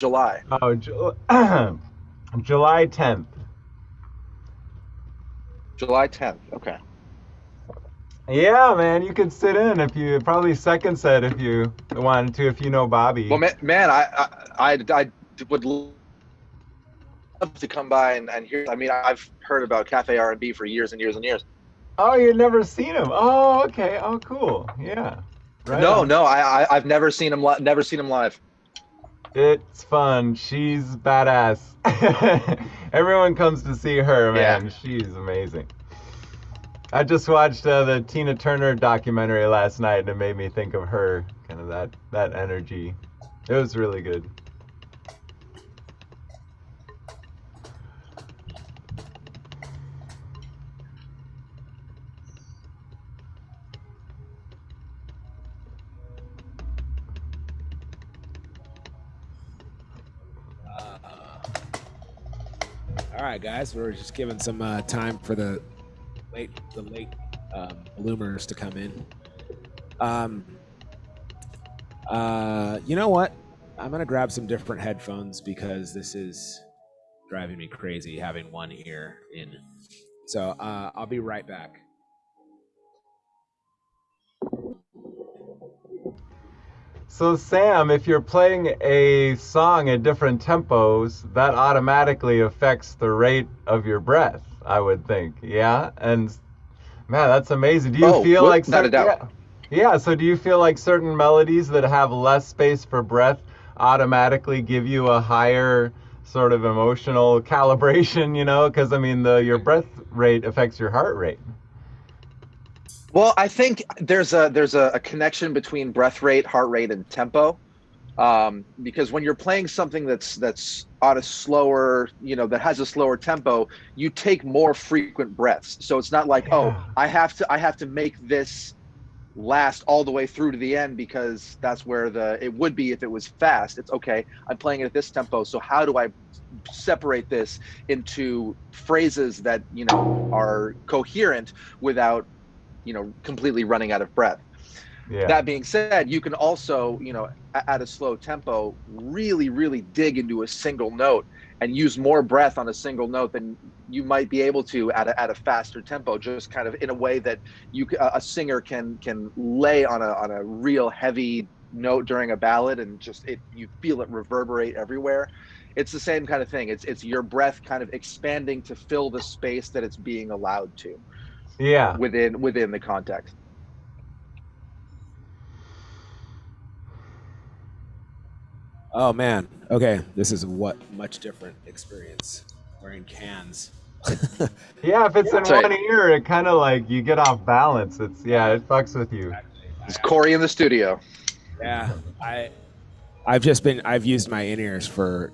July? Oh, July 10th. July 10th. Okay. Yeah, man, you could sit in if you probably second set if you wanted to, if you know Well, Bobby. man, I would love to come by and hear. I mean, I've heard about Cafe R&B for years and years and years. Oh, you've never seen him? Oh, okay. Oh, cool. Yeah, right No, on. no, I've never seen him never seen him live. It's fun. She's badass. Everyone comes to see her, Yeah. man. She's amazing. I just watched the Tina Turner documentary last night, and it made me think of her, kind of that energy. It was really good. All right, guys, we're just giving some time for the late bloomers to come in. Um, you know what? I'm gonna grab some different headphones because this is driving me crazy having one ear in. So I'll be right back. So, Sam, if you're playing a song at different tempos, that automatically affects the rate of your breath, I would think. Yeah? And man, that's amazing. Do you Oh, feel like without a doubt. yeah. Yeah, so do you feel like certain melodies that have less space for breath automatically give you a higher sort of emotional calibration, because I mean the your breath rate affects your heart rate. Well, I think there's a connection between breath rate, heart rate, and tempo. Because when you're playing something that's on a slower, that has a slower tempo, you take more frequent breaths. So it's not like, oh, Yeah. I have to make this last all the way through to the end because that's where the it would be if it was fast. It's okay. I'm playing it at this tempo. So how do I separate this into phrases that are coherent without completely running out of breath? Yeah. That being said, you can also, at a slow tempo, really, really dig into a single note and use more breath on a single note than you might be able to at a faster tempo. Just kind of in a way that a singer can lay on a real heavy note during a ballad, and just you feel it reverberate everywhere. It's the same kind of thing. It's your breath kind of expanding to fill the space that it's being allowed to Yeah. within the context. Oh man. Okay, this is what much different experience wearing cans. Yeah, if it's in So one ear, it kind of like you get off balance. It's yeah, it fucks with you. Exactly. it's Corey in the studio. Yeah, I've used my in ears for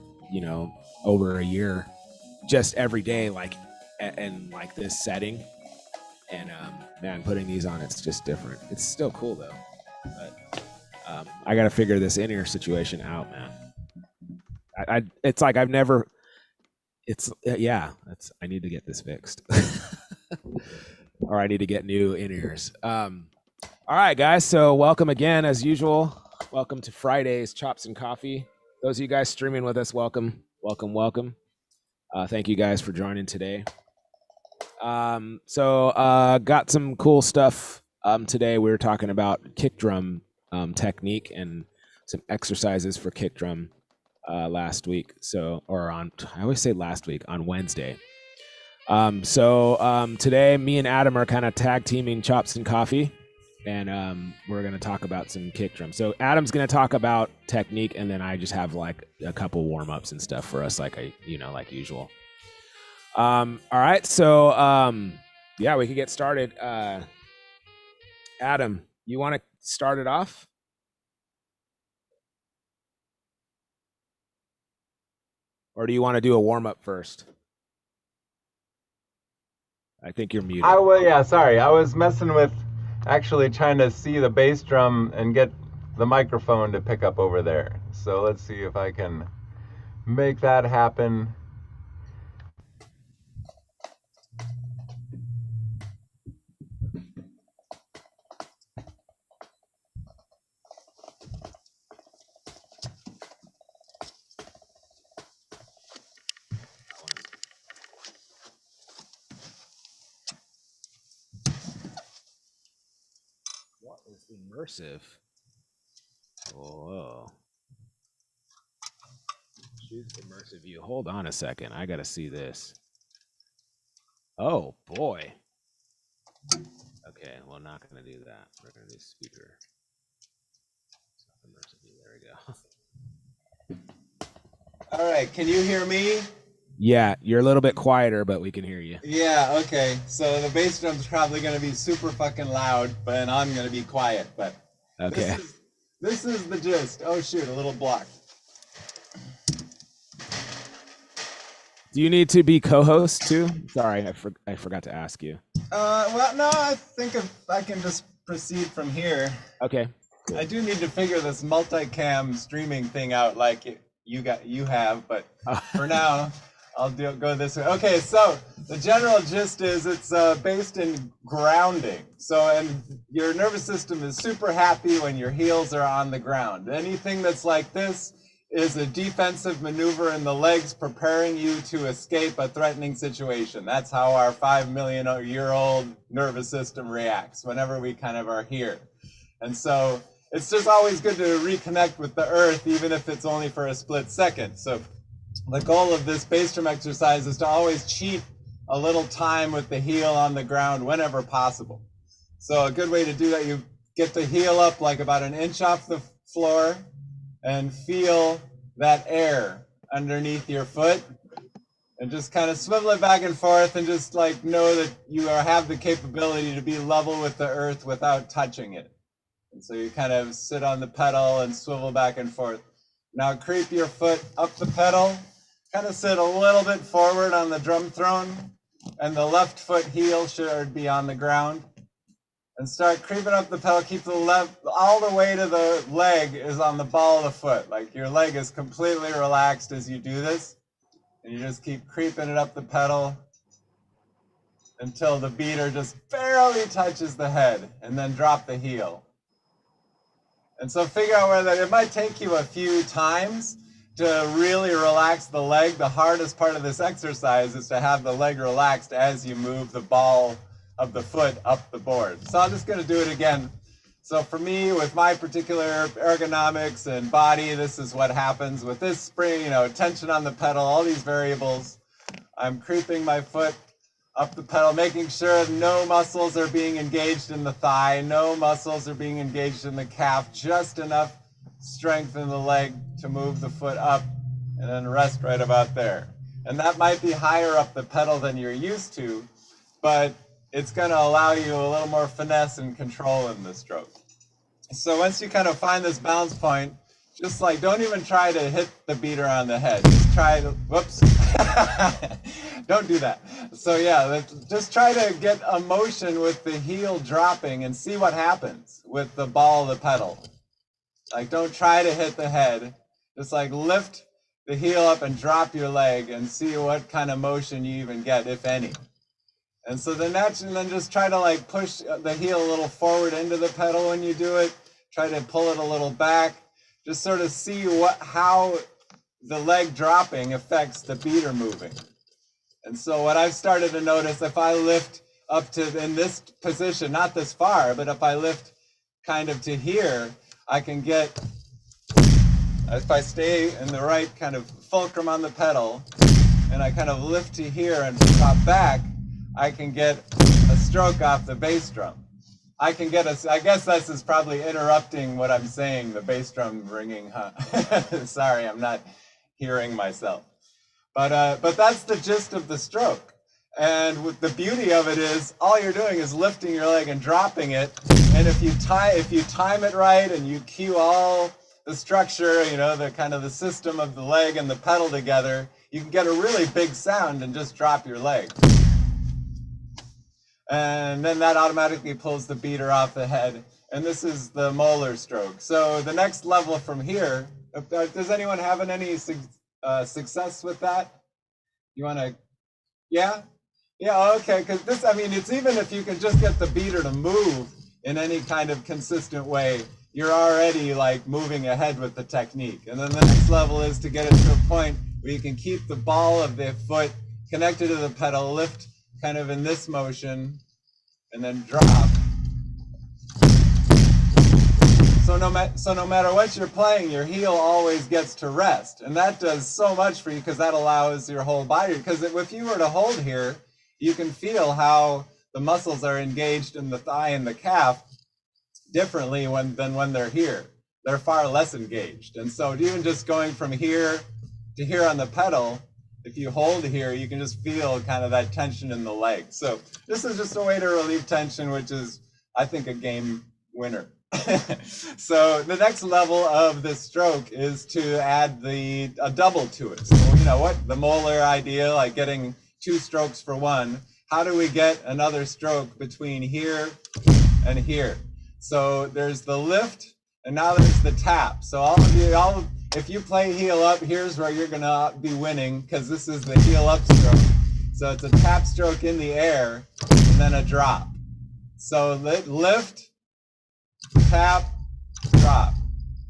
over a year, just every day, like and like this setting, and man, putting these on, it's just different. It's still cool though, but I got to figure this in ear situation out, man. It's like I've never. It's yeah. It's I need to get this fixed, or I need to get new in ears. All right, guys. So welcome again, as usual. Welcome to Friday's Chops and Coffee. Those of you guys streaming with us, welcome, welcome, welcome. Thank you guys for joining today. So got some cool stuff today. We were talking about kick drum technique and some exercises for kick drum last week. I always say last week, on Wednesday. Today, me and Adam are kind of tag teaming Chops and Coffee, and we're going to talk about some kick drum. So Adam's going to talk about technique, and then I just have like a couple warm ups and stuff for us, like usual. All right, so yeah, we could get started. Adam, you want to start it off, or do you want to do a warm up first? I think you're muted. Yeah, sorry. I was messing with actually trying to see the bass drum and get the microphone to pick up over there. So let's see if I can make that happen. Immersive. Whoa. Choose immersive view. Hold on a second. I gotta see this. Oh boy. Okay, well, not gonna do that. We're gonna do speaker. Immersive view. There we go. All right, can you hear me? Yeah, you're a little bit quieter, but we can hear you. Yeah, okay. So the bass drum's probably gonna be super fucking loud, but I'm gonna be quiet. But Okay. this is the gist. Oh shoot, a little block. Do you need to be co-host too? Sorry, I forgot to ask you. Well, no, I think if I can just proceed from here. Okay. Cool. I do need to figure this multicam streaming thing out, like you have, but for now, I'll go this way. Okay, so the general gist is it's based in grounding. So, and your nervous system is super happy when your heels are on the ground. Anything that's like this is a defensive maneuver in the legs preparing you to escape a threatening situation. That's how our 5 million year old nervous system reacts whenever we kind of are here. And so it's just always good to reconnect with the earth, even if it's only for a split second. So the goal of this bass drum exercise is to always cheat a little time with the heel on the ground whenever possible. So a good way to do that, you get the heel up like about an inch off the floor and feel that air underneath your foot and just kind of swivel it back and forth and just like know that you have the capability to be level with the earth without touching it. And so you kind of sit on the pedal and swivel back and forth. Now creep your foot up the pedal, kind of sit a little bit forward on the drum throne, and the left foot heel should be on the ground. And start creeping up the pedal, keep the left, all the way to the leg is on the ball of the foot. Like your leg is completely relaxed as you do this. And you just keep creeping it up the pedal until the beater just barely touches the head, and then drop the heel. And so figure out where that, it might take you a few times to really relax the leg. The hardest part of this exercise is to have the leg relaxed as you move the ball of the foot up the board. So I'm just going to do it again. So for me, with my particular ergonomics and body, this is what happens with this spring, you know, tension on the pedal, all these variables. I'm creeping my foot up the pedal, making sure no muscles are being engaged in the thigh, no muscles are being engaged in the calf, just enough strength in the leg to move the foot up and then rest right about there. And that might be higher up the pedal than you're used to, but it's going to allow you a little more finesse and control in the stroke. So once you kind of find this balance point, just like don't even try to hit the beater on the head. Just try to, whoops, don't do that. So yeah, just try to get a motion with the heel dropping and see what happens with the ball of the pedal. Like don't try to hit the head. Just like lift the heel up and drop your leg and see what kind of motion you even get, if any. And so then just try to like push the heel a little forward into the pedal when you do it. Try to pull it a little back. Just sort of see how the leg dropping affects the beater moving. And so what I've started to notice, if I lift up to in this position, not this far, but if I lift kind of to here, I can get, if I stay in the right kind of fulcrum on the pedal, and I kind of lift to here and drop back, I can get a stroke off the bass drum. I guess this is probably interrupting what I'm saying, the bass drum ringing, huh? Sorry, I'm not hearing myself. But that's the gist of the stroke. And the beauty of it is all you're doing is lifting your leg and dropping it. And if you time it right and you cue all the structure, you know, the kind of the system of the leg and the pedal together, you can get a really big sound and just drop your leg. And then that automatically pulls the beater off the head. And this is the molar stroke. So the next level from here, does anyone have any success with that? You want to, yeah? Yeah, okay, because this, I mean, it's even if you can just get the beater to move in any kind of consistent way, you're already like moving ahead with the technique. And then the next level is to get it to a point where you can keep the ball of the foot connected to the pedal, lift kind of in this motion, and then drop. So no matter what you're playing, your heel always gets to rest, and that does so much for you because that allows your whole body. Because if you were to hold here, you can feel how the muscles are engaged in the thigh and the calf differently than when they're here. They're far less engaged, and so even just going from here to here on the pedal, if you hold here, you can just feel kind of that tension in the leg. So this is just a way to relieve tension, which is, I think, a game winner. So the next level of this stroke is to add a double to it. So you know what, the Moeller idea, like getting 2 strokes for 1. How do we get another stroke between here and here? So there's the lift, and now there's the tap. So all of you, if you play heel up, here's where you're gonna be winning, because this is the heel up stroke. So it's a tap stroke in the air and then a drop. So lift, tap, drop,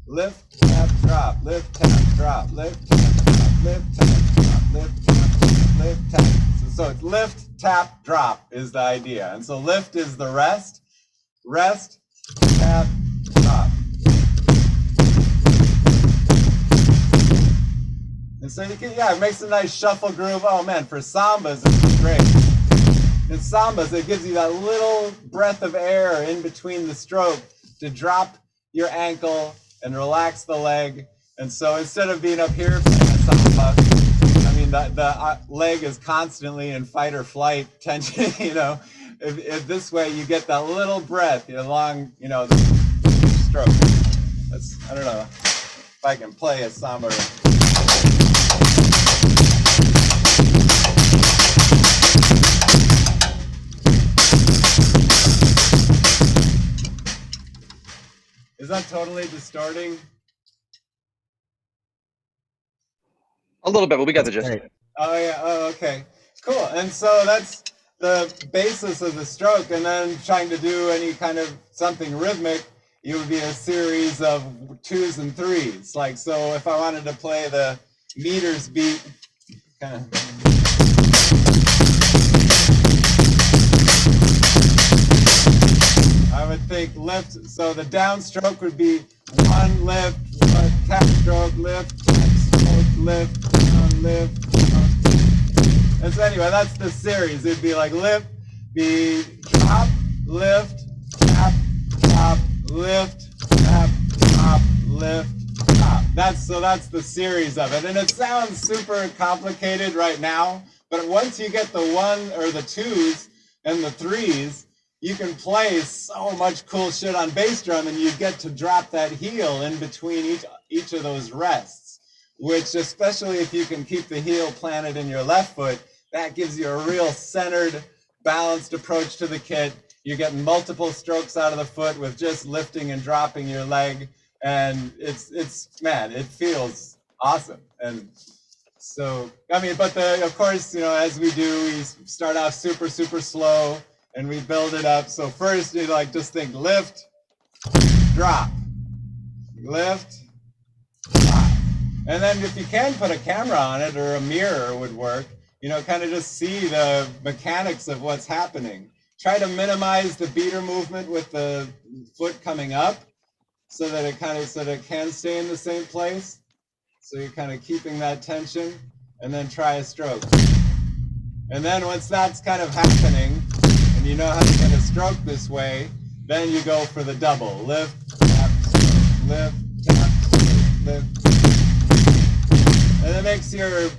lift, tap, drop, lift, tap, drop, lift, tap, drop, lift, tap, drop, lift, tap, lift, tap. So it's lift, tap, drop is the idea. And so lift is the rest, tap, drop. And so you can, it makes a nice shuffle groove. Oh man, for sambas, it's great. In sambas, it gives you that little breath of air in between the stroke to drop your ankle and relax the leg. And so instead of being up here playing a samba, I mean, the leg is constantly in fight or flight tension, you know. If this way you get that little breath along, you know, the stroke. I don't know if I can play a samba. Is that totally distorting? A little bit, but we got the gist. Great. Oh yeah, oh okay. Cool. And so that's the basis of the stroke, and then trying to do any kind of something rhythmic, it would be a series of 2s and 3s. Like, so if I wanted to play the meters beat, kind of. I would think lift, so the downstroke would be 1 lift, tap stroke, lift, tap stroke, lift, down, lift, down. And so anyway, that's the series. It'd be like lift, be drop, lift, tap, drop, lift, tap, drop, lift, drop. That's the series of it. And it sounds super complicated right now, but once you get the 1 or the 2s and the 3s, you can play so much cool shit on bass drum, and you get to drop that heel in between each of those rests, which, especially if you can keep the heel planted in your left foot, that gives you a real centered, balanced approach to the kit. You're getting multiple strokes out of the foot with just lifting and dropping your leg, and it's man, it feels awesome. And so, I mean, but of course, you know, as we do, we start off super, super slow, and we build it up. So first, you like just think lift, drop, lift, drop. And then if you can put a camera on it or a mirror would work, you know, kind of just see the mechanics of what's happening. Try to minimize the beater movement with the foot coming up so that it can stay in the same place. So you're kind of keeping that tension, and then try a stroke. And then once that's kind of happening, and you know how to get a stroke this way, then you go for the double. Lift, tap, lift, tap, lift. And it makes your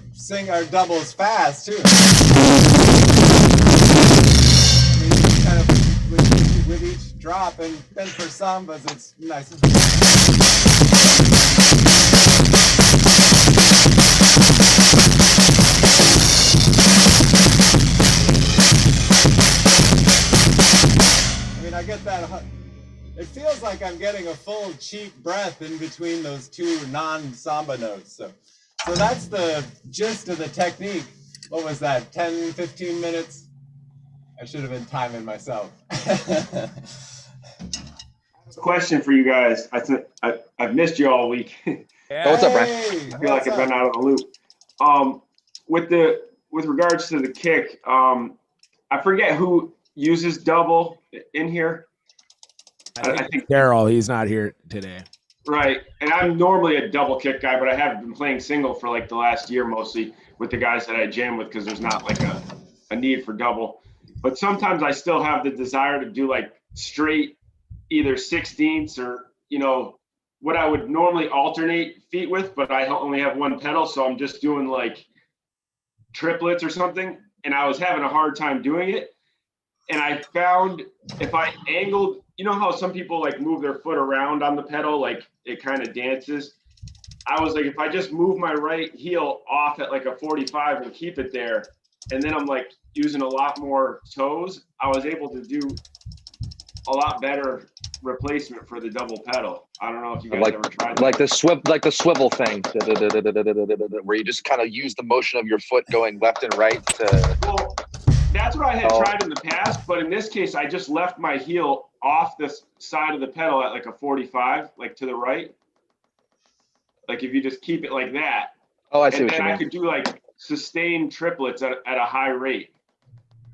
doubles fast too. I mean, you kind of with each drop, and then for sambas it's nice. I mean, I get that. It feels like I'm getting a full cheap breath in between those 2 non-samba notes. So that's the gist of the technique. What was that, 10, 15 minutes? I should have been timing myself. Question for you guys. I've missed you all week. Oh, what's up, Brian? I feel like I've been out of the loop. With regards to the kick, I forget who uses double in here. I think Daryl, he's not here today. right. And I'm normally a double kick guy, but I have been playing single for like the last year mostly with the guys that I jam with because there's not like a need for double. But sometimes I still have the desire to do like straight either 16ths or, you know, what I would normally alternate feet with, but I only have one pedal. So I'm just doing like triplets or something. And I was having a hard time doing it. And I found if I angled, you know how some people like move their foot around on the pedal, like it kind of dances. I was like, if I just move my right heel off at like a 45 and keep it there, and then I'm like using a lot more toes, I was able to do a lot better replacement for the double pedal. I don't know if you guys ever tried that. Like the swivel thing, where you just kind of use the motion of your foot going left and right to. Well, that's what I had tried in the past, but in this case, I just left my heel off the side of the pedal at like a 45, like to the right. Like if you just keep it like that. Oh, I see and what you then mean. I could do like sustained triplets at a high rate,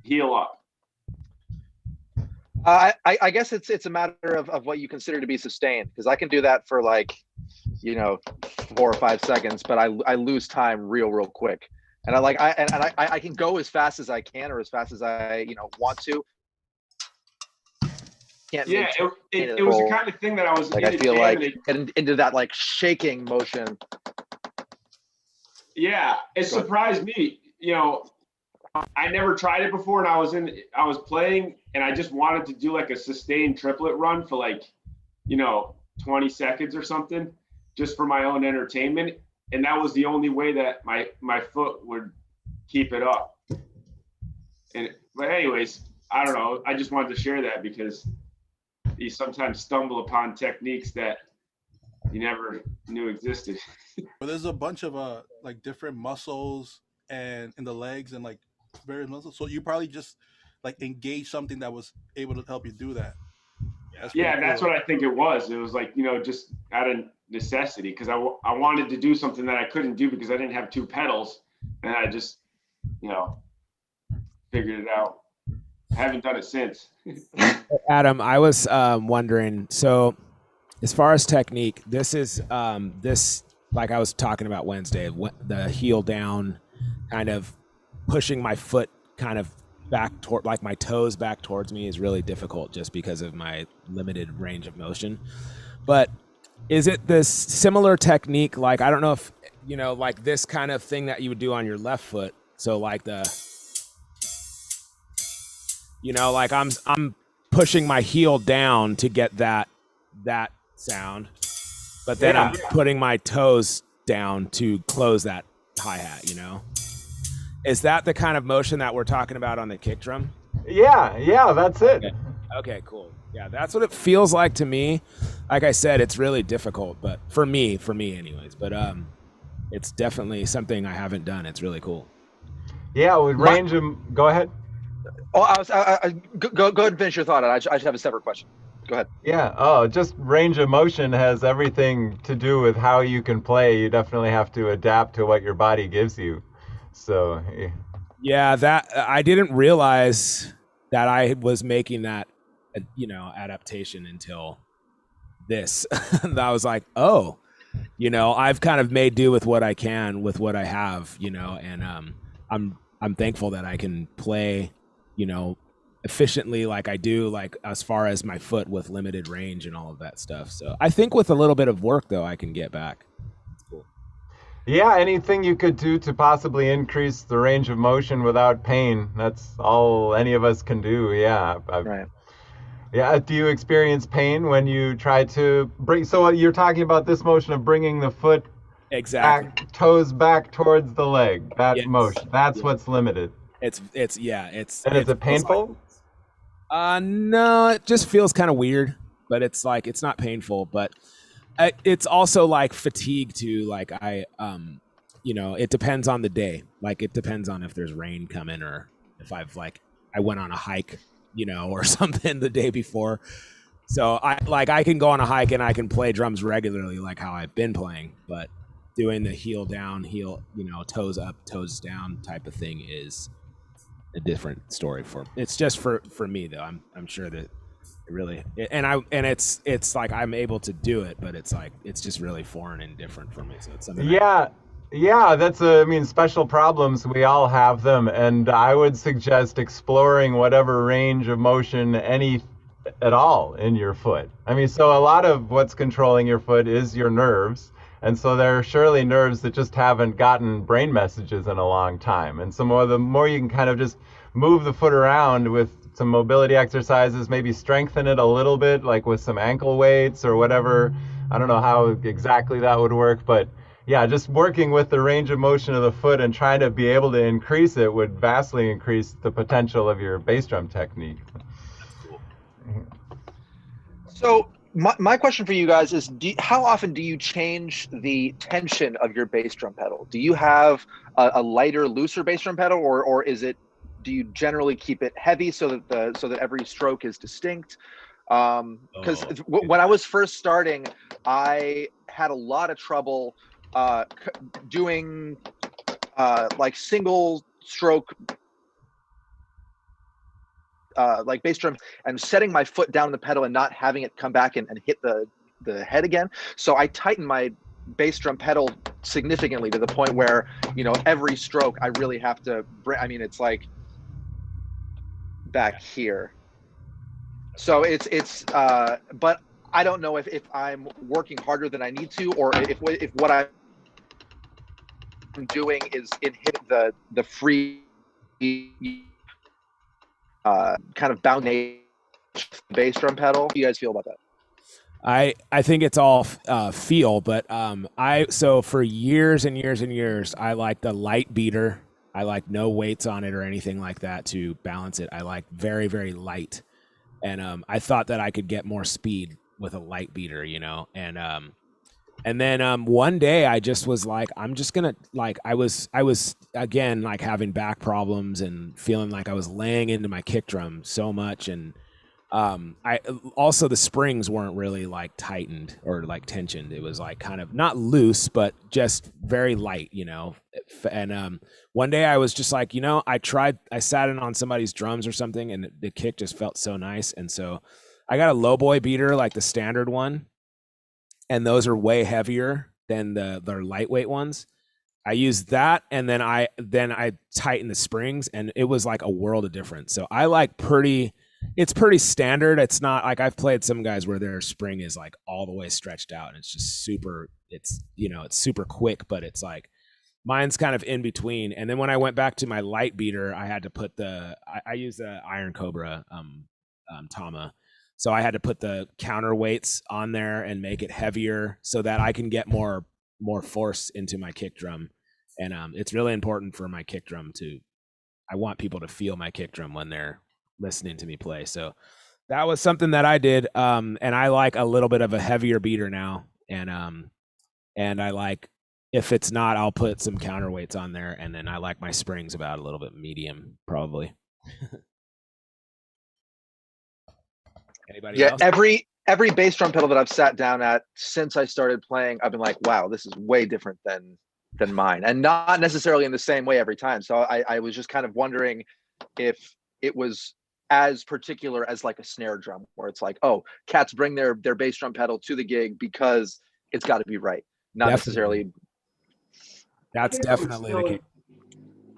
heel up. I guess it's a matter of what you consider to be sustained, because I can do that for like, you know, 4 or 5 seconds, but I lose time real quick. And I can go as fast as I can or as fast as I want to. Can't Yeah, it was the kind of thing that I was like, I feel like getting into that like shaking motion. Yeah, it surprised me. You know, I never tried it before, and I was playing, and I just wanted to do like a sustained triplet run for like, 20 seconds or something, just for my own entertainment. And that was the only way that my foot would keep it up. But anyways, I don't know. I just wanted to share that because you sometimes stumble upon techniques that you never knew existed. But there's a bunch of like different muscles and in the legs and like various muscles. So you probably just like engage something that was able to help you do that. That's what I think it was. It was like, just out of necessity, because I wanted to do something that I couldn't do because I didn't have 2 pedals, and I just, figured it out. I haven't done it since. Adam, I was wondering, so as far as technique, this is this, like I was talking about Wednesday, the heel down, kind of pushing my foot kind of back toward, like my toes back towards me, is really difficult just because of my limited range of motion. But is it this similar technique? Like, I don't know if, like this kind of thing that you would do on your left foot. So like like I'm pushing my heel down to get that sound, but then I'm putting my toes down to close that hi-hat, Is that the kind of motion that we're talking about on the kick drum? Yeah, that's it. Okay, cool. Yeah, that's what it feels like to me. Like I said, it's really difficult, but for me anyways, but it's definitely something I haven't done. It's really cool. Yeah, with range go ahead. Oh, go ahead and finish your thought. I just have a separate question. Go ahead. Yeah. Just range of motion has everything to do with how you can play. You definitely have to adapt to what your body gives you. So. Yeah, that I didn't realize that I was making that, adaptation until this. And I was like, oh, I've kind of made do with what I can with what I have, and I'm thankful that I can play, efficiently like I do, like as far as my foot with limited range and all of that stuff. So I think with a little bit of work though, I can get back. It's cool. Yeah, anything you could do to possibly increase the range of motion without pain. That's all any of us can do. Yeah. Right. Yeah. Do you experience pain when you try to bring? So you're talking about this motion of bringing the foot exactly toes back towards the leg. That motion. That's what's limited. It's And is it painful? No, it just feels kind of weird, but it's like, it's not painful, but it's also like fatigue too. Like it depends on the day. Like it depends on if there's rain coming or if I went on a hike, or something the day before. So I can go on a hike and I can play drums regularly, like how I've been playing, but doing the heel down, toes up, toes down type of thing is a different story it's just for me though. I'm sure that And it's like I'm able to do it, but it's like it's just really foreign and different for me. So it's something. Yeah, that's I mean, special problems. We all have them, and I would suggest exploring whatever range of motion any at all in your foot. I mean, so a lot of what's controlling your foot is your nerves, and so there are surely nerves that just haven't gotten brain messages in a long time. And so the more you can kind of just move the foot around with some mobility exercises, maybe strengthen it a little bit, like with some ankle weights or whatever. I don't know how exactly that would work, but yeah, just working with the range of motion of the foot and trying to be able to increase it would vastly increase the potential of your bass drum technique. So my question for you guys is, how often do you change the tension of your bass drum pedal? Do you have a lighter, looser bass drum pedal, or do you generally keep it heavy so that every stroke is distinct? Because when I was first starting, I had a lot of trouble doing like single stroke like bass drum and setting my foot down on the pedal and not having it come back and hit the head again. So I tightened my bass drum pedal significantly to the point where, you know, every stroke I really have to I mean, it's like back here. So it's but I don't know if I'm working harder than I need to, or if what I'm doing is hit the free kind of bound bass drum pedal. How do you guys feel about that? I think it's all feel, but so for years and years and years, I like the light beater. I like no weights on it or anything like that to balance it. I like very, very light, and I thought that I could get more speed with a light beater, you know, and then one day I just was like, I'm just gonna like I was again like having back problems and feeling like I was laying into my kick drum so much, and I also the springs weren't really like tightened or like tensioned. It was like kind of not loose, but just very light, you know. And one day I was just like, you know, I sat in on somebody's drums or something, and the kick just felt so nice, and so I got a low boy beater like the standard one. And those are way heavier than their lightweight ones. I used that, and then I tightened the springs, and it was like a world of difference. So I like it's pretty standard. It's not like I've played some guys where their spring is like all the way stretched out, and it's just super. It's, you know, it's super quick, but it's like mine's kind of in between. And then when I went back to my light beater, I had to put I use the Iron Cobra Tama. So I had to put the counterweights on there and make it heavier so that I can get more force into my kick drum. And it's really important for my kick drum I want people to feel my kick drum when they're listening to me play. So that was something that I did. And I like a little bit of a heavier beater now. And I like, if it's not, I'll put some counterweights on there. And then I like my springs about a little bit medium, probably. Anybody else? Every bass drum pedal that I've sat down at since I started playing, I've been like, wow, this is way different than mine, and not necessarily in the same way every time. So I was just kind of wondering if it was as particular as like a snare drum, where it's like, oh, cats bring their bass drum pedal to the gig because it's got to be right, not necessarily. That's definitely the case.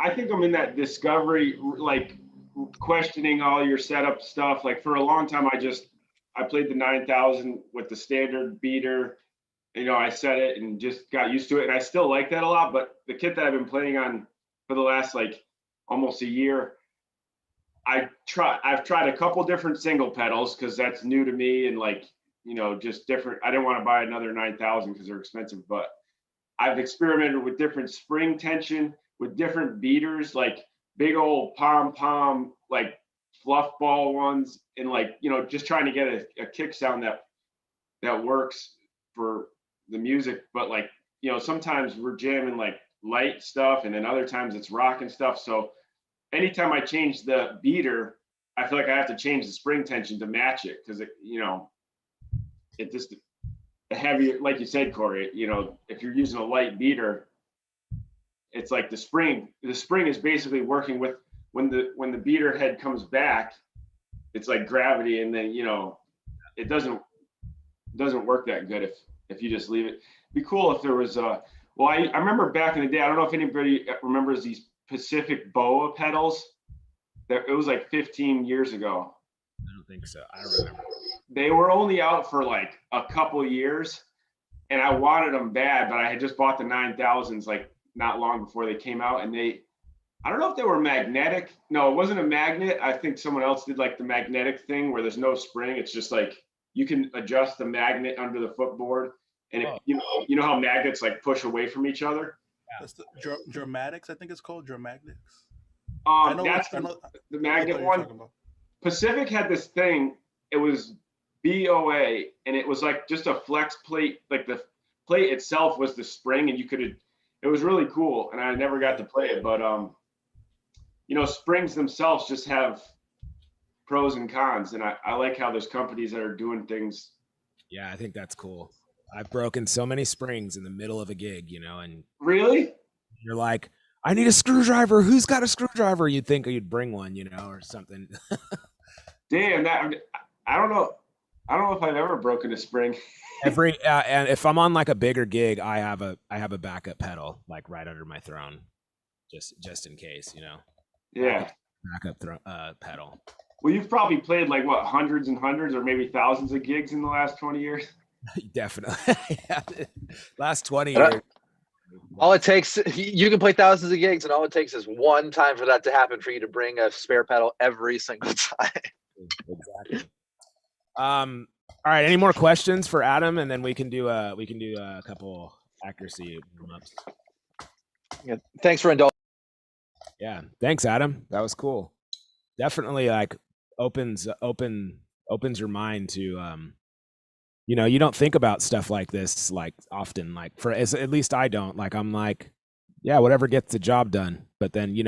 I think I'm in that discovery, like questioning all your setup stuff. Like for a long time, I played the 9000 with the standard beater. You know, I set it and just got used to it, and I still like that a lot. But the kit that I've been playing on for the last like almost a year, I've tried a couple different single pedals because that's new to me, and like, you know, just different. I didn't want to buy another 9000 because they're expensive, but I've experimented with different spring tension, with different beaters, like big old pom like fluff ball ones, and like, you know, just trying to get a kick sound that works for the music. But like, you know, sometimes we're jamming like light stuff, and then other times it's rock and stuff. So anytime I change the beater, I feel like I have to change the spring tension to match it, because it, you know, it just a heavier, like you said, Corey, you know, if you're using a light beater, it's like the spring is basically working with when the beater head comes back, it's like gravity, and then it doesn't work that good if you just leave it. It'd be cool if there was well, I remember back in the day, I don't know if anybody remembers these Pacific BOA pedals. It was like 15 years ago. I don't think so. I don't remember. They were only out for like a couple of years, and I wanted them bad, but I had just bought the 9000s like not long before they came out, and I don't know if they were magnetic. No, it wasn't a magnet. I think someone else did like the magnetic thing where there's no spring. It's just like you can adjust the magnet under the footboard, and you know how magnets like push away from each other. That's the Dramatics, I think it's called Dramatics. That's the magnet one. Pacific had this thing. It was BOA, and it was like just a flex plate. Like the plate itself was the spring, and it was really cool. And I never got to play it, but springs themselves just have pros and cons, and I like how there's companies that are doing things. Yeah, I think that's cool. I've broken so many springs in the middle of a gig, and really, you're like, I need a screwdriver. Who's got a screwdriver? You'd think you'd bring one, or something. Damn, I don't know if I've ever broken a spring. And if I'm on like a bigger gig, I have a backup pedal like right under my throne, just in case, Yeah. Backup pedal. Well, you've probably played like what, hundreds and hundreds, or maybe thousands of gigs in the last 20 years. Definitely. Yeah. Last 20 years. All it takes, you can play thousands of gigs, and all it takes is one time for that to happen for you to bring a spare pedal every single time. Exactly. All right. Any more questions for Adam, and then we can do a couple accuracy warm-ups. Yeah, thanks for indulging. Yeah, thanks, Adam. That was cool. Definitely, like opens your mind to you don't think about stuff like this like often. Like at least I don't. Like I'm like, yeah, whatever gets the job done. But then you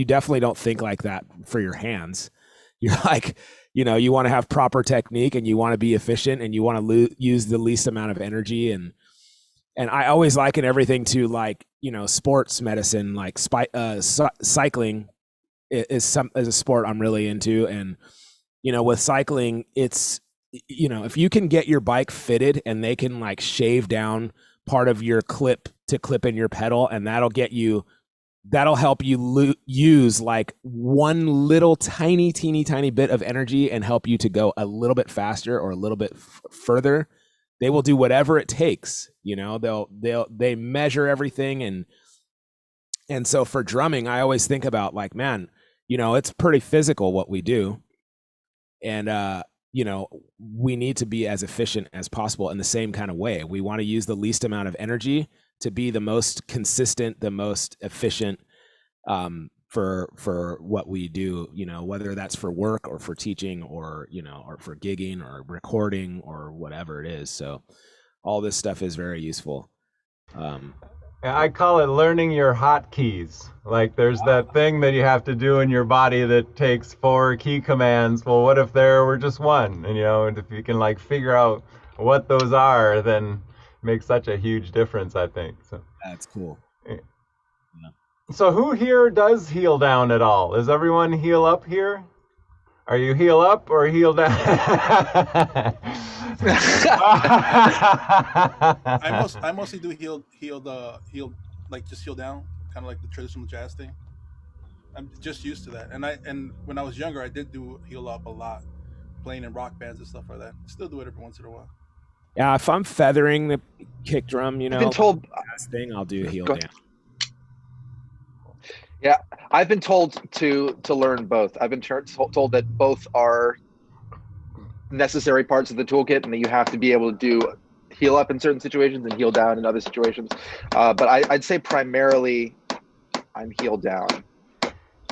definitely don't think like that for your hands. You're like, you want to have proper technique, and you want to be efficient, and you want to use the least amount of energy. And I always liken everything to like, sports medicine, like cycling is a sport I'm really into. And, with cycling, it's, if you can get your bike fitted and they can like shave down part of your clip to clip in your pedal, and that'll help you use like one little tiny bit of energy and help you to go a little bit faster or a little bit further. They will do whatever it takes. They measure everything. And so for drumming, I always think about like, man, it's pretty physical what we do. And, we need to be as efficient as possible in the same kind of way. We want to use the least amount of energy to be the most consistent, the most efficient, for what we do, whether that's for work or for teaching or, or for gigging or recording or whatever it is. So all this stuff is very useful. I call it learning your hotkeys. Like there's that thing that you have to do in your body that takes 4 key commands. Well, what if there were just one? And if you can like figure out what those are, then it makes such a huge difference, I think. So that's cool. Yeah. So who here does heel down at all? Is everyone heel up here? Are you heel up or heel down? I mostly do heel like just heel down, kind of like the traditional jazz thing. I'm just used to that. And when I was younger, I did do heel up a lot, playing in rock bands and stuff like that. Still do it every once in a while. Yeah, if I'm feathering the kick drum, I've been told I'll do heel down. Yeah, I've been told to learn both. I've been told that both are necessary parts of the toolkit, and that you have to be able to do heel up in certain situations and heel down in other situations. But I'd say primarily I'm heel down.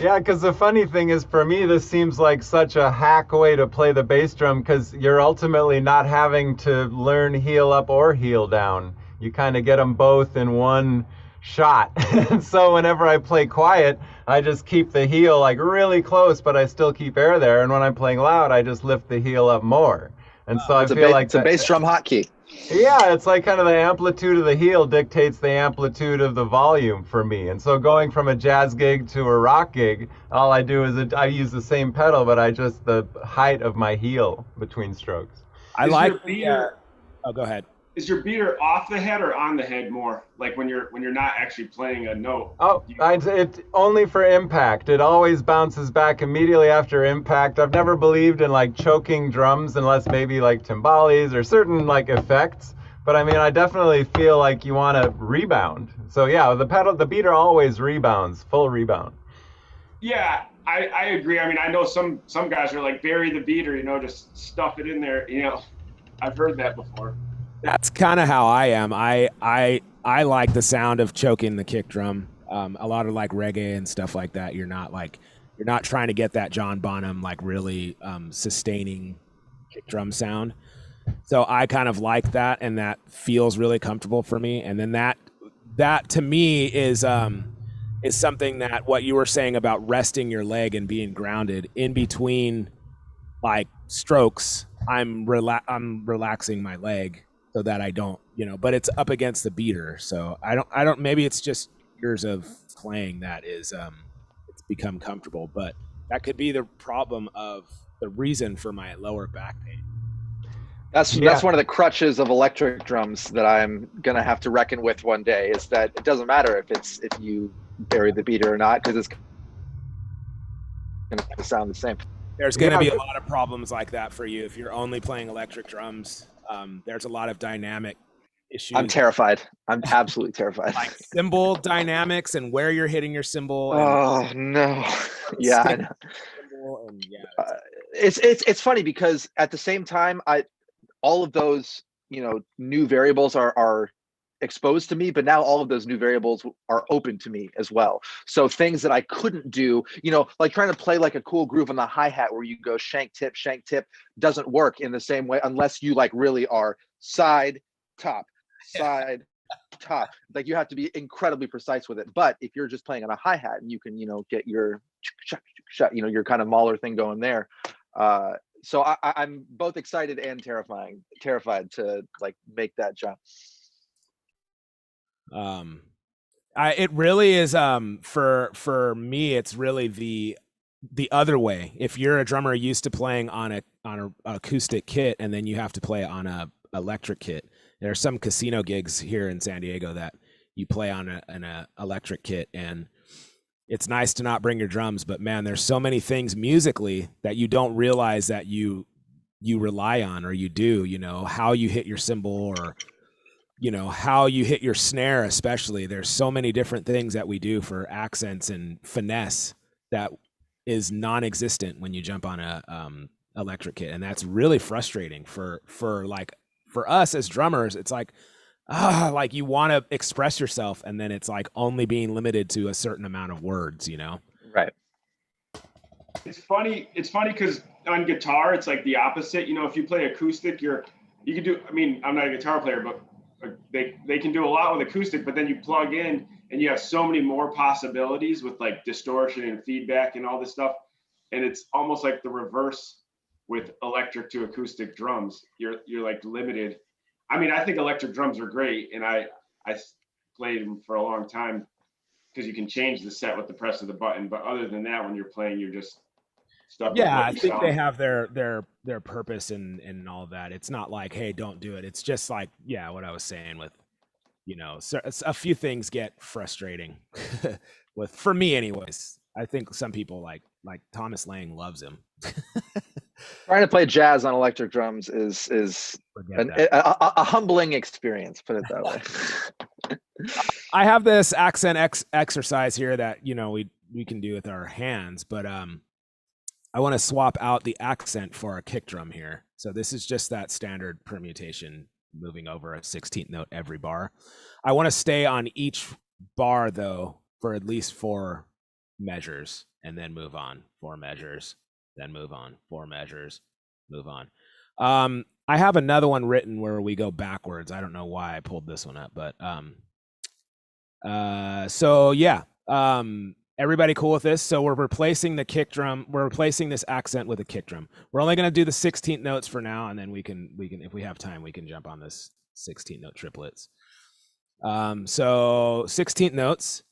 Yeah, because the funny thing is, for me, this seems like such a hack way to play the bass drum, because you're ultimately not having to learn heel up or heel down. You kind of get them both in one shot. And so whenever I play quiet, I just keep the heel like really close, but I still keep air there. And when I'm playing loud, I just lift the heel up more. And so I feel like it's a bass drum hotkey. Yeah, it's like kind of the amplitude of the heel dictates the amplitude of the volume for me. And so going from a jazz gig to a rock gig, all I do is I use the same pedal, but I just the height of my heel between strokes. I Is like your the. beater Oh, go ahead. is your beater off the head or on the head more? Like when you're not actually playing a note. Oh, it only for impact. It always bounces back immediately after impact. I've never believed in like choking drums unless maybe like timbales or certain like effects. But I mean, I definitely feel like you want to rebound. So yeah, the beater always rebounds, full rebound. Yeah, I agree. I mean, I know some guys are like bury the beater, just stuff it in there. I've heard that before. That's kind of how I am. I like the sound of choking the kick drum. A lot of like reggae and stuff like that. You're not trying to get that John Bonham like really sustaining kick drum sound. So I kind of like that, and that feels really comfortable for me. And then that to me is something that what you were saying about resting your leg and being grounded in between like strokes. I'm relaxing my leg so that I don't, but it's up against the beater. So I don't, maybe it's just years of playing that is, it's become comfortable, but that could be the problem of the reason for my lower back pain. That's one of the crutches of electric drums that I'm gonna have to reckon with one day. Is that it doesn't matter if you bury the beater or not, because it's gonna sound the same. There's going to be a lot of problems like that for you if you're only playing electric drums. There's a lot of dynamic issues. I'm terrified. I'm absolutely terrified. Like cymbal dynamics and where you're hitting your cymbal. Oh no! Yeah, I know. And yeah, it's funny because at the same time, all of those new variables are exposed to me, but now all of those new variables are open to me as well. So things that I couldn't do, like trying to play like a cool groove on the hi-hat where you go shank tip, doesn't work in the same way unless you like really are side, top, side, top. Like you have to be incredibly precise with it. But if you're just playing on a hi-hat and you can, get your your kind of Mahler thing going there. So I'm both excited and terrified to like make that jump. It really is for me it's really the other way. If you're a drummer used to playing on a acoustic kit and then you have to play on a electric kit, there are some casino gigs here in San Diego that you play on an electric kit, and it's nice to not bring your drums, but man, there's so many things musically that you don't realize that you rely on, or you do, how you hit your cymbal, or how you hit your snare. Especially there's so many different things that we do for accents and finesse that is non-existent when you jump on a electric kit, and that's really frustrating for us as drummers. It's like like you want to express yourself, and then it's like only being limited to a certain amount of words. Right. It's funny because on guitar it's like the opposite. If you play acoustic, you can do, I mean, I'm not a guitar player, but they can do a lot with acoustic, but then you plug in and you have so many more possibilities with like distortion and feedback and all this stuff. And it's almost like the reverse with electric to acoustic drums. You're like limited. I mean, I think electric drums are great, and I played them for a long time because you can change the set with the press of the button. But other than that, when you're playing, you're just stuck. Yeah, I think they have their purpose and all that. It's not like, hey, don't do it. It's just like, yeah, what I was saying with, so a few things get frustrating for me anyways. I think some people like Thomas Lang loves him. Trying to play jazz on electric drums is a humbling experience, put it that way. I have this accent exercise here that we can do with our hands, but I want to swap out the accent for a kick drum here. So this is just that standard permutation, moving over a 16th note every bar. I want to stay on each bar though for at least 4 measures, and then move on. 4 measures, then move on. 4 measures, move on. I have another one written where we go backwards. I don't know why I pulled this one up, but so yeah. Everybody cool with this? So we're replacing the kick drum. We're replacing this accent with a kick drum. We're only going to do the 16th notes for now, and then we can, if we have time, we can jump on this 16 note triplets. So 16th notes,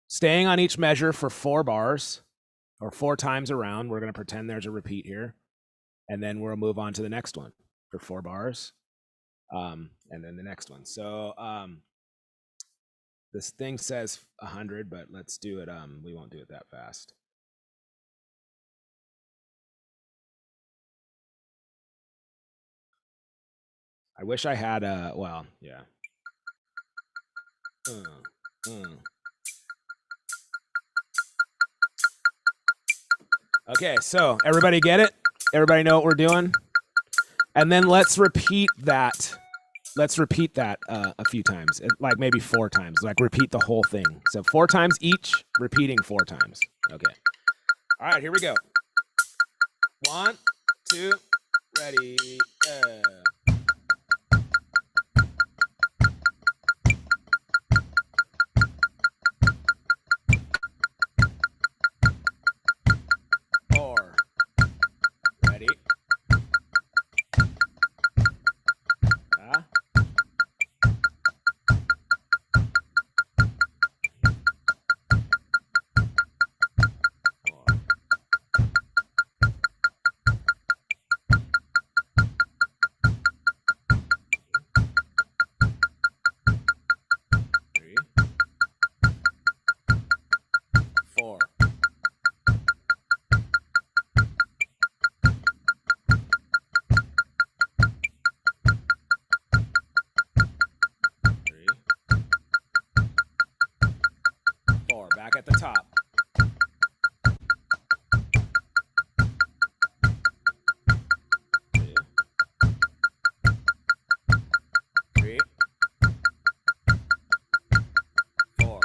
staying on each measure for 4 bars or 4 times around. We're going to pretend there's a repeat here, and then we'll move on to the next one for 4 bars, and then the next one. So this thing says 100, but let's do it. We won't do it that fast. I wish I had a, well, yeah. Okay, so everybody get it? Everybody know what we're doing? And then let's repeat that. Let's repeat that a few times, like maybe 4 times, like repeat the whole thing. So 4 times each, repeating 4 times. Okay. All right, here we go. 1, 2, ready. 4, ready. 4. 3, 4. Back at the top. 2, 3, 4.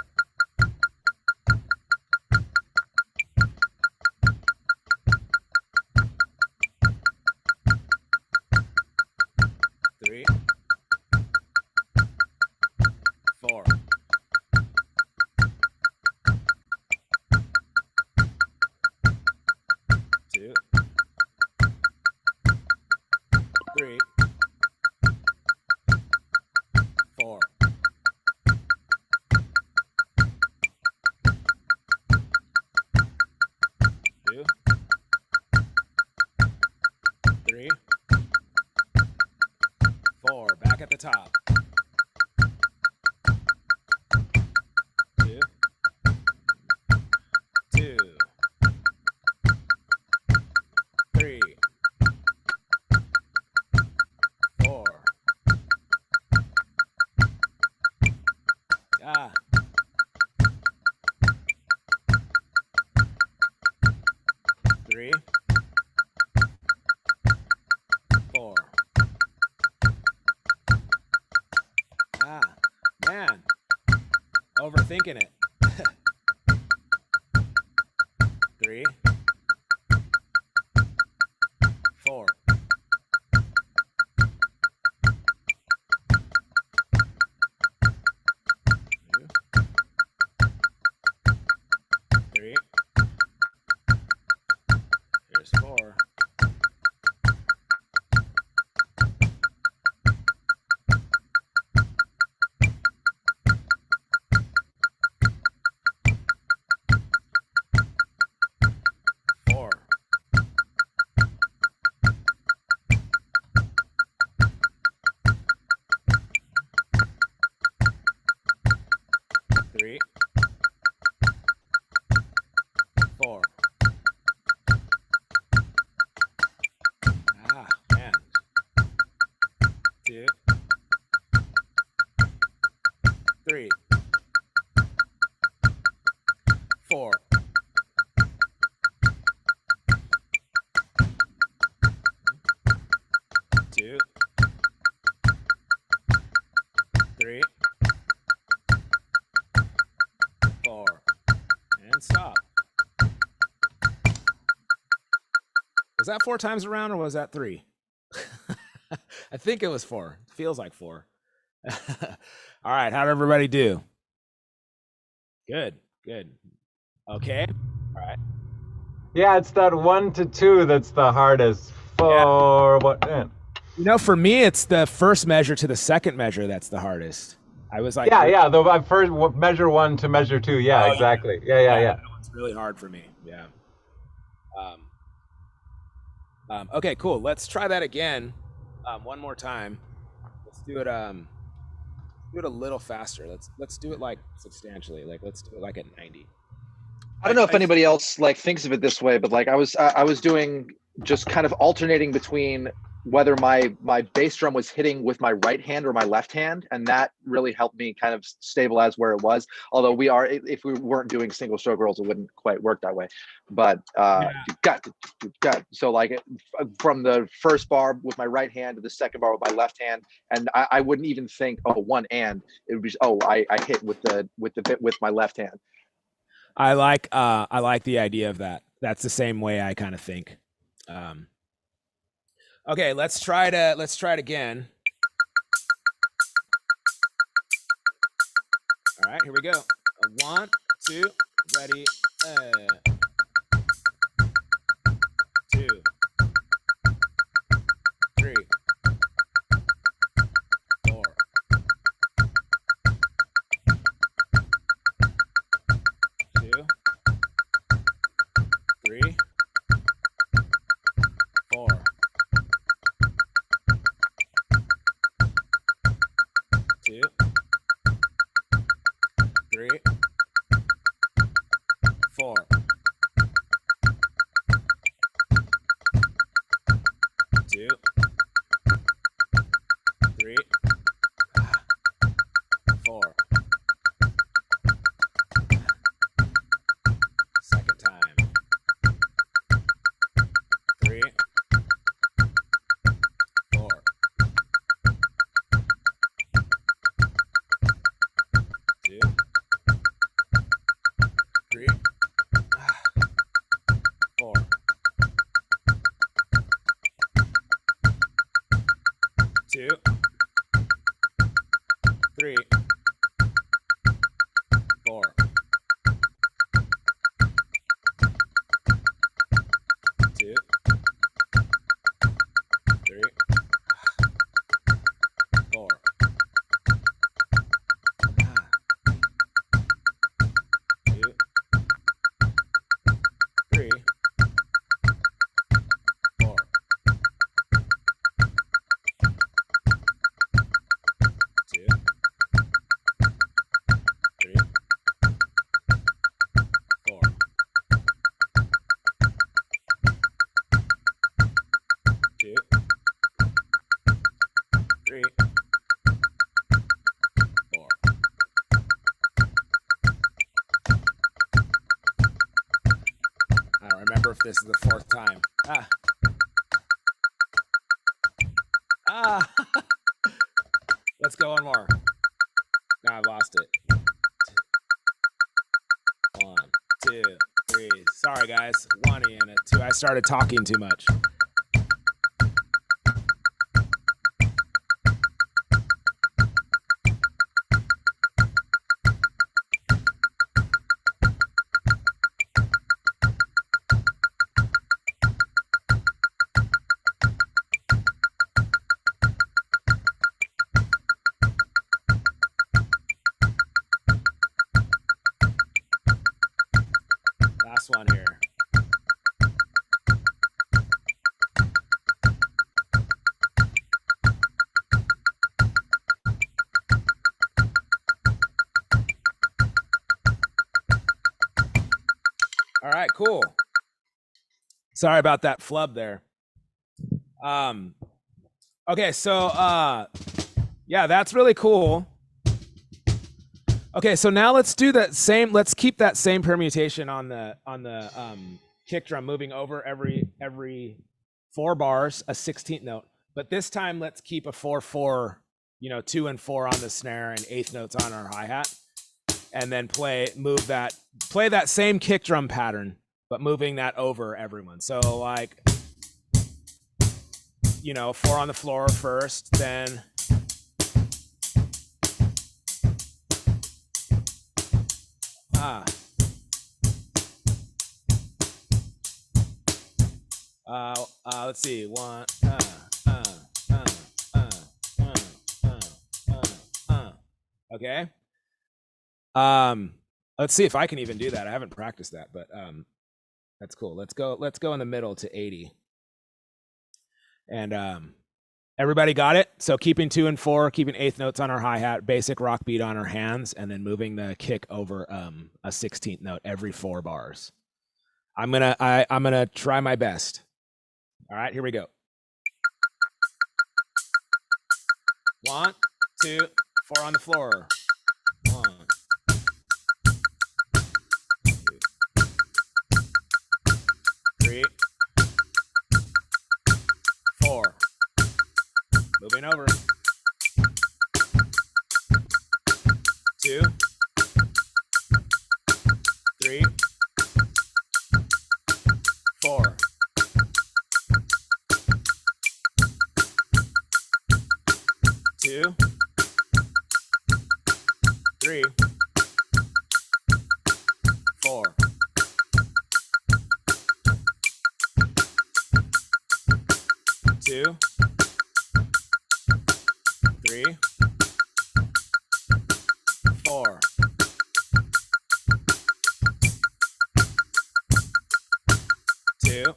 3, 4. 2, 3, 4. 2, 3, 4. Back at the top. 2, 2, 3, 4. 3, 4. Man, overthinking it. 3, 4. 2, 3. Here's 4. 4. 3, 4. Man. 2, 3, 4. 2, 3, 4. And stop. Was that 4 times around or was that 3? I think it was 4. Feels like 4. All right, how'd everybody do? Good, good. Okay. All right. Yeah, it's that 1 to 2 that's the hardest. For what? You know, for me, it's the first measure to the second measure that's the hardest. I was like, Yeah. The first measure 1 to measure 2. Yeah, exactly. Yeah. That one's really hard for me. Yeah. Okay, cool. Let's try that again. One more time. Let's do it. Do it a little faster. Let's do it like substantially. Like let's do it like at 90. I don't know if anybody else like thinks of it this way, but like I was doing just kind of alternating between whether my bass drum was hitting with my right hand or my left hand, and that really helped me kind of stabilize where it was. Although if we weren't doing single stroke rolls, it wouldn't quite work that way. But you've got so like from the first bar with my right hand to the second bar with my left hand, and I wouldn't even think one and it would be I hit with the bit with my left hand. I like the idea of that. That's the same way I kind of think. Okay, let's try it again. All right, here we go. 1, 2, ready. 2, 3, 4. 2, 3, 4. 2, 3, 4. 2, 3, 4. Second time. 3, 4. 2, 3, 4. 2, 3, 4. 2, 3, 4. 2, 3, 4. 2, 3, 4. 2, 3, 4. I don't remember if this is the fourth time. Let's go one more. Now I've lost it. 1, 2, 3. Sorry guys. 1 and a 2. I started talking too much. Last one here. All right, cool. Sorry about that flub there. Okay, so yeah, that's really cool. Okay, so now let's do that same. Let's keep that same permutation on the kick drum, moving over every 4 bars, a 16th note. But this time, let's keep a 4/4, 2 and 4 on the snare and 8th notes on our hi hat, and then play that same kick drum pattern, but moving that over everyone. So like, 4 on the floor first, then. Let's see. One. Okay. Let's see if I can even do that. I haven't practiced that, but that's cool. Let's go in the middle to 80. And everybody got it? So keeping 2 and 4, keeping eighth notes on our hi-hat, basic rock beat on our hands, and then moving the kick over a 16th note every 4 bars. I'm gonna try my best. All right, here we go. 1, 2, 4 on the floor. 1, 2, 3, 4. Moving over. 2, 3, 4. 2, 3, 4. 2, 3, 4. 2,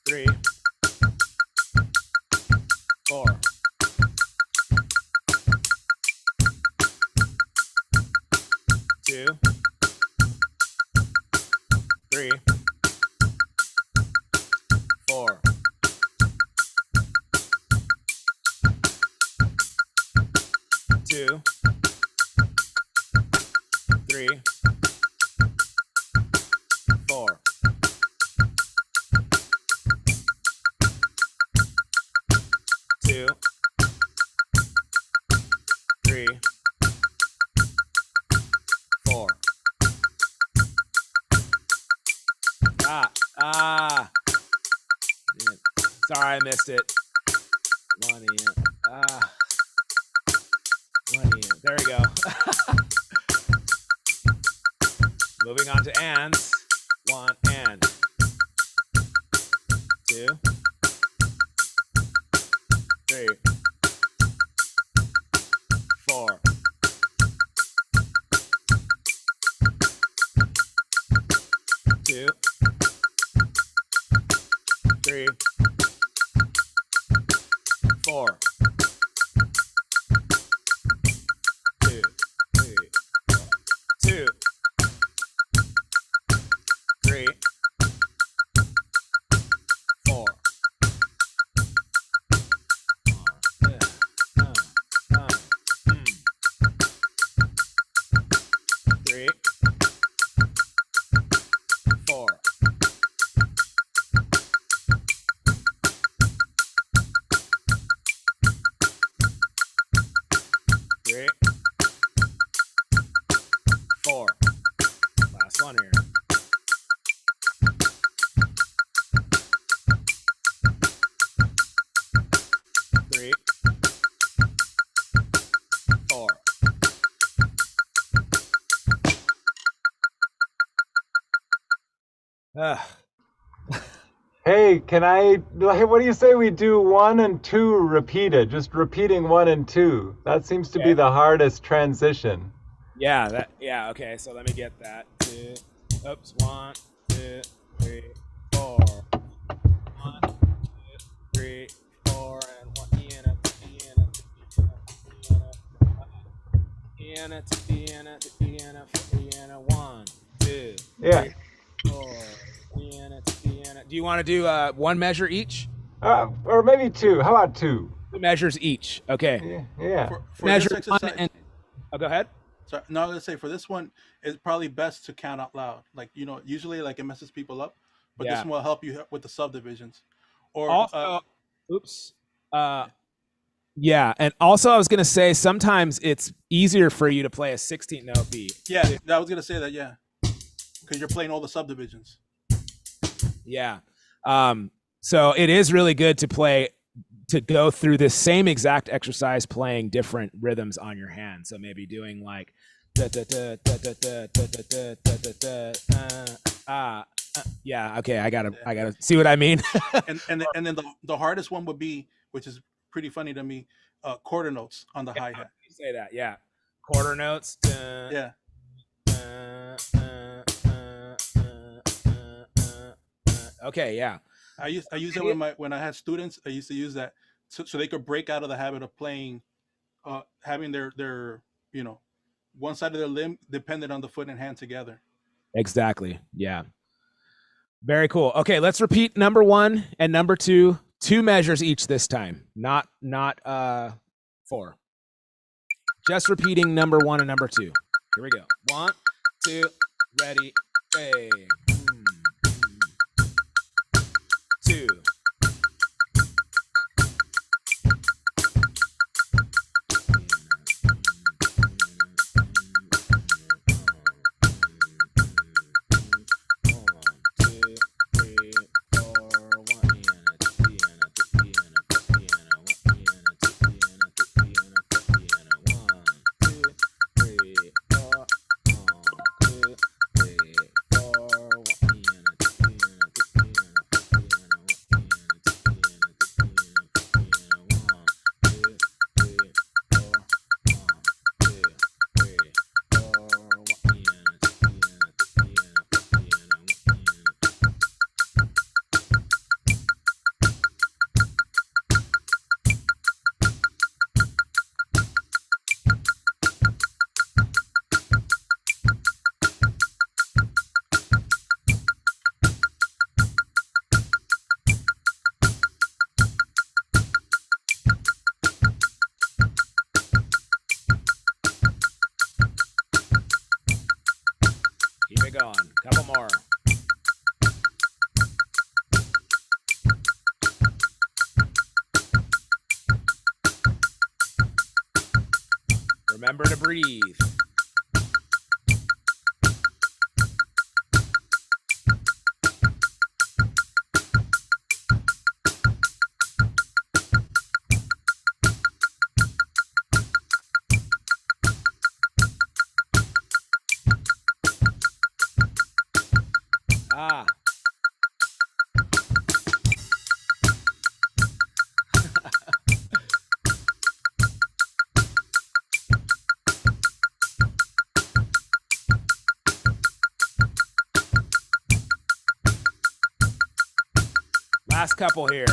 3, 4. 2, 3, 4. 2, 3, 4. 2, 3, 4. 2, 3, 4. Man. Sorry, I missed it. 1 in. 1 in. There we go. Moving on to ands. 1 and 2, 3, 4. 2, 3, 4. 2, 3, 2, 3, 4. 3, 4. 3, 4. Last one here. 3, 4. Hey, what do you say we do 1 and 2 repeated? Just repeating 1 and 2. That seems to be the hardest transition. Yeah, okay, so let me get that. 2, oops, 1, 2, 3, 4. 1, 2, 3, 4, and 1 Iana, Iana, 1, 2, 3, 4. Do you want to do 1 measure each? Or maybe 2. How about 2? 2 measures each. Okay. Yeah. For Measure this 1 exercise, and go ahead. so no, I'm gonna say for this one, it's probably best to count out loud. Like usually like it messes people up, but this one will help you with the subdivisions. Or Also, yeah, and also I was gonna say sometimes it's easier for you to play a 16th note beat. yeah, I was gonna say that, yeah, because you're playing all the subdivisions. Yeah. So it is really good to go through this same exact exercise playing different rhythms on your hand. So maybe doing like yeah, okay, I gotta see what I mean. And then the hardest one would be, which is pretty funny to me, quarter notes on the hi hat. You say that, yeah. Quarter notes. Yeah. Okay, yeah. I use it when I had students. I used to use that so they could break out of the habit of playing, having their one side of their limb dependent on the foot and hand together. Exactly. Yeah. Very cool. Okay, let's repeat number 1 and number 2, 2 measures each this time, not 4. Just repeating number 1 and number 2. Here we go. 1, 2, ready, bang. 2. Keep it going. Couple more. Remember to breathe. Ah. Last couple here.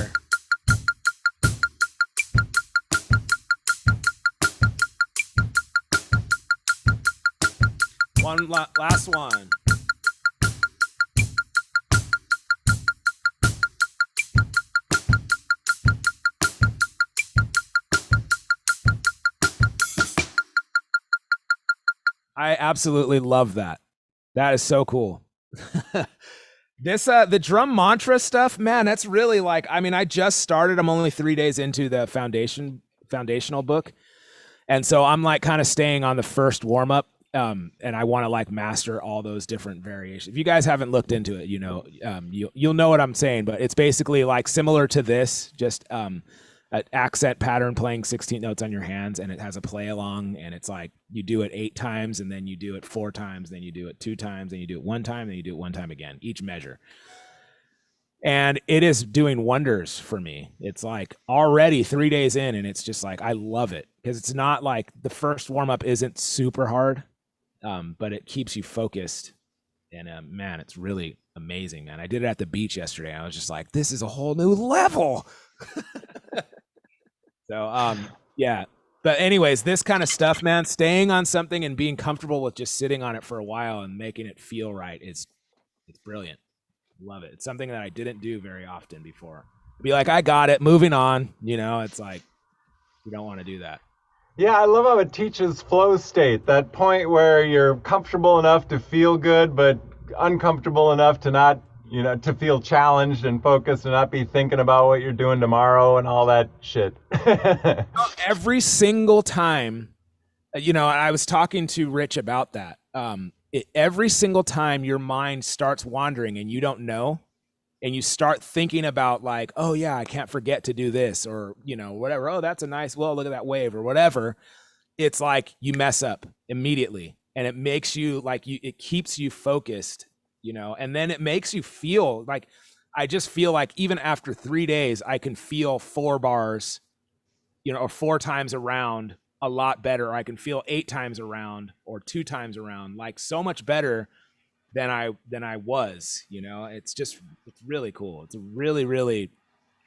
Last one. I absolutely love that. That is so cool. This the drum mantra stuff, man, that's really like, I mean, I just started. I'm only 3 days into the foundational book. And so I'm like kind of staying on the first warm up. And I want to like master all those different variations. If you guys haven't looked into it, you'll know what I'm saying, but it's basically like similar to this, just an accent pattern playing 16 notes on your hands, and it has a play along, and it's like you do it 8 times, and then you do it 4 times, then you do it 2 times, then you do it 1 time, then you do it 1 time again, each measure. And it is doing wonders for me. It's like already 3 days in, and it's just like, I love it, because it's not like the first warm up isn't super hard, but it keeps you focused. And man, it's really amazing, man. I did it at the beach yesterday. I was just like, this is a whole new level. So, yeah. But anyways, this kind of stuff, man, staying on something and being comfortable with just sitting on it for a while and making it feel right it's brilliant. Love it. It's something that I didn't do very often before. Be like, I got it, moving on. It's like, you don't want to do that. Yeah, I love how it teaches flow state, that point where you're comfortable enough to feel good, but uncomfortable enough to not, to feel challenged and focused and not be thinking about what you're doing tomorrow and all that shit. Every single time, I was talking to Rich about that. Every single time your mind starts wandering and you don't know, and you start thinking about like, oh yeah, I can't forget to do this, or you know, whatever. Oh, that's a nice, well, look at that wave or whatever. It's like you mess up immediately, and it makes you like it keeps you focused, you know, and then it makes you feel like, I just feel like even after 3 days, I can feel 4 bars, you know, or 4 times around a lot better. I can feel 8 times around or 2 times around, like so much better than I was, you know. It's really cool. It's a really, really,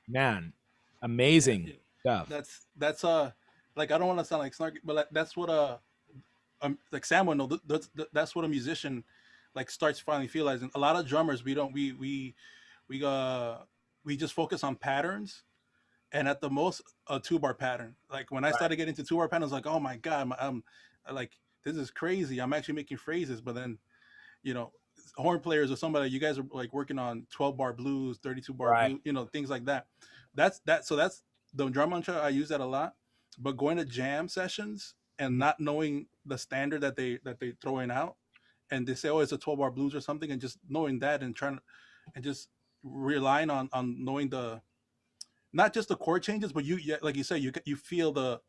man, amazing stuff. That's like, I don't want to sound like snarky, but like, that's what like Sam would know. That's what a musician like starts finally realizing. A lot of drummers, we just focus on patterns, and at the most a 2-bar pattern. Like when I started getting into 2-bar patterns, like, oh my god, I'm like, this is crazy. I'm actually making phrases. But then, you know, horn players or somebody, you guys are like working on 12-bar blues, 32-bar blues, you know, things like that. So that's the drum mantra. I use that a lot. But going to jam sessions and not knowing the standard that they throwing out, and they say, oh, it's a 12-bar blues or something, and just knowing that and trying to, and just relying on knowing the, not just the chord changes, but like you say, you feel the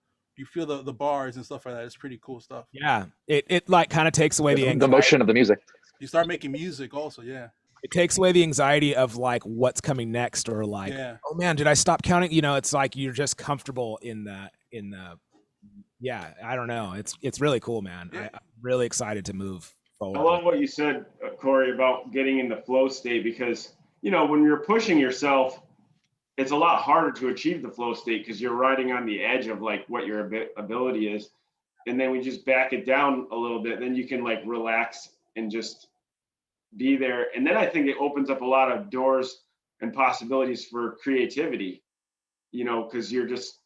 bars and stuff like that. It's pretty cool stuff. Yeah, it like kind of takes away the motion of the music. You start making music also. Yeah, it takes away the anxiety of like what's coming next, or like, oh man, did I stop counting? You know, it's like you're just comfortable in the yeah, I don't know. It's really cool, man. I'm really excited to move forward. I love what you said, Corey, about getting in the flow state, because, you know, when you're pushing yourself, it's a lot harder to achieve the flow state because you're riding on the edge of like what your ability is. And then we just back it down a little bit, then you can like relax and just be there. And then I think it opens up a lot of doors and possibilities for creativity, you know, because you're just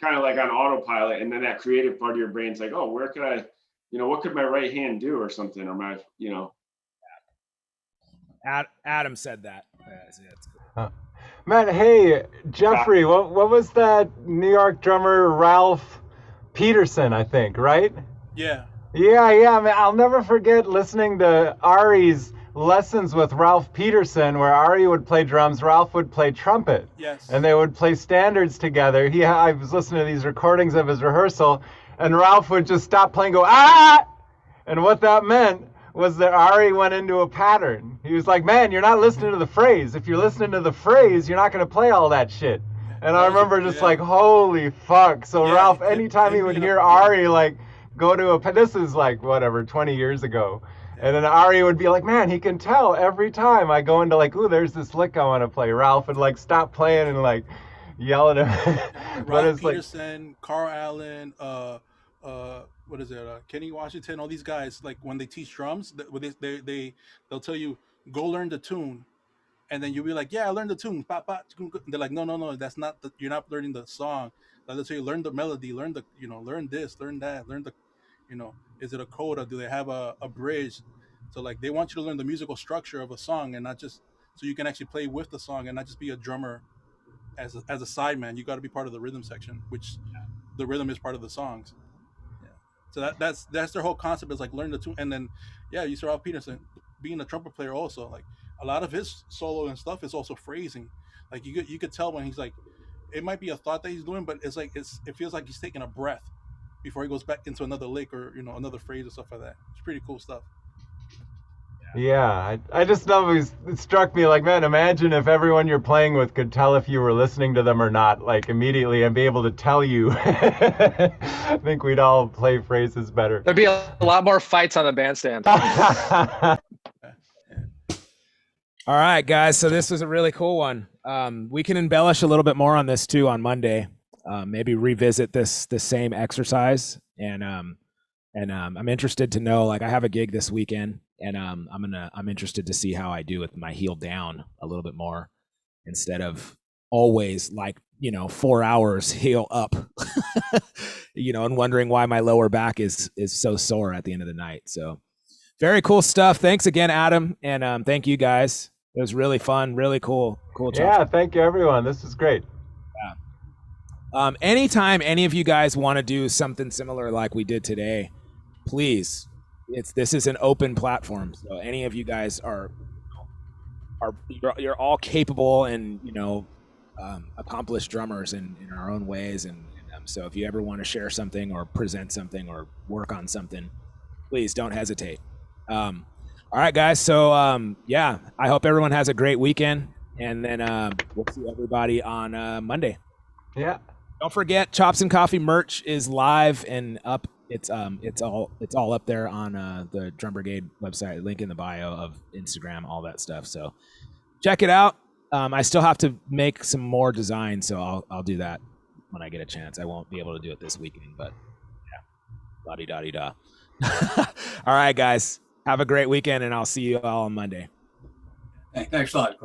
kind of like on autopilot. And then that creative part of your brain's like, oh, where could I, you know, what could my right hand do or something? Or my, you know. Adam said that. Man, hey, Jeffrey, what was that New York drummer, Ralph Peterson, I think, right? Yeah. Yeah, man, I'll never forget listening to Ari's lessons with Ralph Peterson, where Ari would play drums, Ralph would play trumpet. Yes. And they would play standards together. I was listening to these recordings of his rehearsal, and Ralph would just stop playing, go, ah! And what that meant was that Ari went into a pattern. He was like, man, you're not listening to the phrase. If you're listening to the phrase, you're not going to play all that shit. And I remember just like, holy fuck. So Ralph, anytime he would hear Ari like go to this is like, whatever, 20 years ago. And then Ari would be like, man, he can tell every time I go into like, ooh, there's this lick I want to play. Ralph would like stop playing and like yell at him. Ralph Peterson, like, Carl Allen, what is it? Kenny Washington, all these guys, like when they teach drums, they'll tell you, go learn the tune. And then you'll be like, yeah, I learned the tune. They're like, no, that's not you're not learning the song. They'll tell you, learn the melody, learn this, learn that, learn the, you know, is it a coda? Do they have a bridge? So like they want you to learn the musical structure of a song, and not just so you can actually play with the song and not just be a drummer as a sideman. You got to be part of the rhythm section, which the rhythm is part of the songs. So that's their whole concept, is like learn the tune. And then you saw Ralph Peterson being a trumpet player also, like a lot of his solo and stuff is also phrasing. Like you could tell when he's like, it might be a thought that he's doing, but it's like it feels like he's taking a breath before he goes back into another lick or, you know, another phrase or stuff like that. It's pretty cool stuff. Yeah, I just know it struck me like, man, imagine if everyone you're playing with could tell if you were listening to them or not, like immediately, and be able to tell you. I think we'd all play phrases better. There'd be a lot more fights on the bandstand. All right, guys. So this was a really cool one. We can embellish a little bit more on this too on Monday. Maybe revisit this same exercise, and I'm interested to know. Like, I have a gig this weekend, and I'm interested to see how I do with my heel down a little bit more, instead of always like, you know, 4 hours heel up, you know, and wondering why my lower back is so sore at the end of the night. So very cool stuff. Thanks again, Adam, and thank you guys. It was really fun, really cool. Yeah, thank you, everyone. This is great. Yeah. Anytime any of you guys want to do something similar like we did today, please. This is an open platform, so any of you guys are you're all capable and accomplished drummers in our own ways, and so if you ever want to share something or present something or work on something, please don't hesitate. All right, guys. So I hope everyone has a great weekend, and then we'll see everybody on Monday. Yeah. Don't forget, Chops and Coffee merch is live and up. It's all up there on the Drum Brigade website. Link in the bio of Instagram, all that stuff. So check it out. I still have to make some more designs, so I'll do that when I get a chance. I won't be able to do it this weekend, but yeah, la-di-da-di-da. All right, guys. Have a great weekend, and I'll see you all on Monday. Thanks a lot.